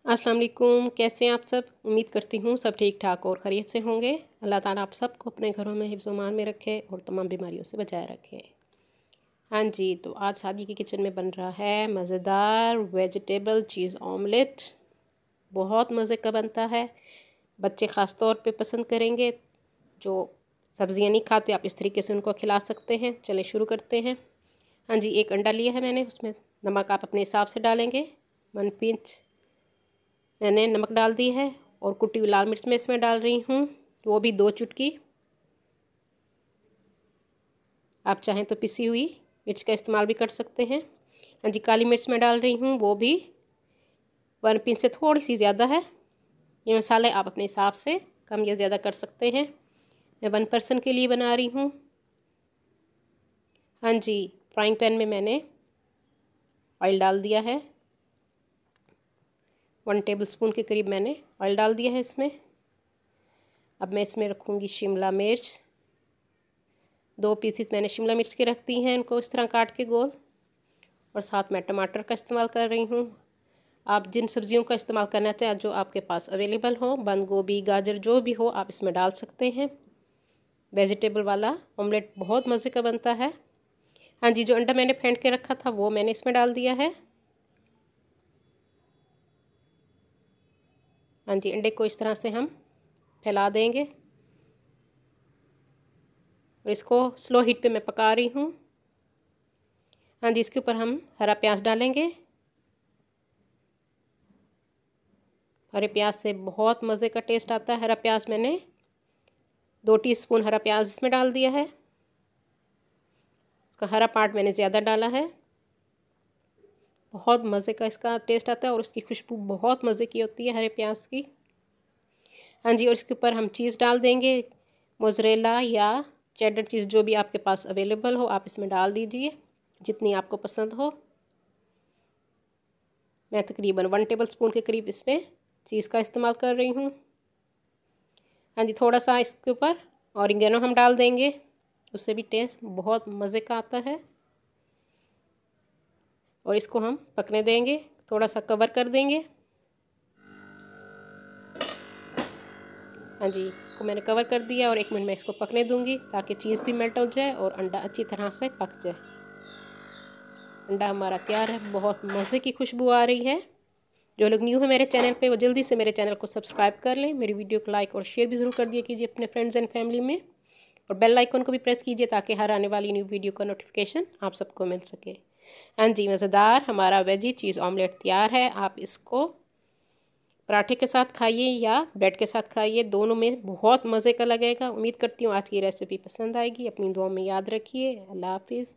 अस्सलाम वालेकुम। कैसे हैं आप सब? उम्मीद करती हूँ सब ठीक ठाक और खैरियत से होंगे। अल्लाह ताला आप सबको अपने घरों में हिफ्ज़ मान में रखे और तमाम बीमारियों से बचाए रखे। हाँ जी, तो आज शादी की किचन में बन रहा है मज़ेदार वेजिटेबल चीज़ ऑमलेट। बहुत मज़े का बनता है, बच्चे ख़ास तौर पे पसंद करेंगे। जो सब्ज़ियाँ नहीं खाते आप इस तरीके से उनको खिला सकते हैं। चलें शुरू करते हैं। हाँ जी, एक अंडा लिया है मैंने, उसमें नमक आप अपने हिसाब से डालेंगे। 1 पिंच मैंने नमक डाल दी है और कुटी हुई लाल मिर्च मैं इसमें डाल रही हूँ, वो भी 2 चुटकी। आप चाहें तो पिसी हुई मिर्च का इस्तेमाल भी कर सकते हैं। हाँ जी, काली मिर्च मैं डाल रही हूँ, वो भी 1 पिंच से थोड़ी सी ज़्यादा है। ये मसाले आप अपने हिसाब से कम या ज़्यादा कर सकते हैं। मैं 1 पर्सन के लिए बना रही हूँ। हाँ जी, फ्राइंग पैन में मैंने ऑयल डाल दिया है। 1 टेबलस्पून के करीब मैंने ऑयल डाल दिया है इसमें। अब मैं इसमें रखूँगी शिमला मिर्च। 2 पीसेस मैंने शिमला मिर्च के रख दी हैं, इनको इस तरह काट के गोल। और साथ मैं टमाटर का इस्तेमाल कर रही हूँ। आप जिन सब्ज़ियों का इस्तेमाल करना चाहें जो आपके पास अवेलेबल हो, बंद गोभी गाजर जो भी हो आप इसमें डाल सकते हैं। वेजिटेबल वाला ऑमलेट बहुत मज़े का बनता है। हाँ जी, जो अंडा मैंने फेंट के रखा था वो मैंने इसमें डाल दिया है। हाँ जी, अंडे को इस तरह से हम फैला देंगे और इसको स्लो हीट पे मैं पका रही हूँ। हाँ जी, इसके ऊपर हम हरा प्याज डालेंगे। हरे प्याज से बहुत मज़े का टेस्ट आता है। हरा प्याज मैंने 2 टीस्पून हरा प्याज इसमें डाल दिया है। इसका हरा पार्ट मैंने ज़्यादा डाला है। बहुत मज़े का इसका टेस्ट आता है और उसकी खुशबू बहुत मज़े की होती है हरे प्याज की। हाँ जी, और इसके ऊपर हम चीज़ डाल देंगे। मोज़रेला या चेडर चीज़ जो भी आपके पास अवेलेबल हो आप इसमें डाल दीजिए, जितनी आपको पसंद हो। मैं तकरीबन 1 टेबलस्पून के करीब इसमें चीज़ का इस्तेमाल कर रही हूँ। हाँ जी, थोड़ा सा इसके ऊपर ऑरिगेनो हम डाल देंगे, उससे भी टेस्ट बहुत मज़े का आता है। और इसको हम पकने देंगे, थोड़ा सा कवर कर देंगे। हाँ जी, इसको मैंने कवर कर दिया और 1 मिनट में इसको पकने दूंगी ताकि चीज़ भी मेल्ट हो जाए और अंडा अच्छी तरह से पक जाए। अंडा हमारा तैयार है, बहुत मज़े की खुशबू आ रही है। जो लोग न्यू है मेरे चैनल पे वो जल्दी से मेरे चैनल को सब्सक्राइब कर लें। मेरी वीडियो को लाइक और शेयर भी ज़रूर कर दिया कीजिए अपने फ्रेंड्स एंड फैमिली में। और बेल आइकन को भी प्रेस कीजिए ताकि हर आने वाली न्यू वीडियो का नोटिफिकेशन आप सबको मिल सके। हाँ जी, मज़ेदार हमारा वेजी चीज़ ऑमलेट तैयार है। आप इसको पराठे के साथ खाइए या ब्रेड के साथ खाइए, दोनों में बहुत मज़े का लगेगा। उम्मीद करती हूँ आज की रेसिपी पसंद आएगी। अपनी दुआ में याद रखिए। अल्लाह हाफिज़।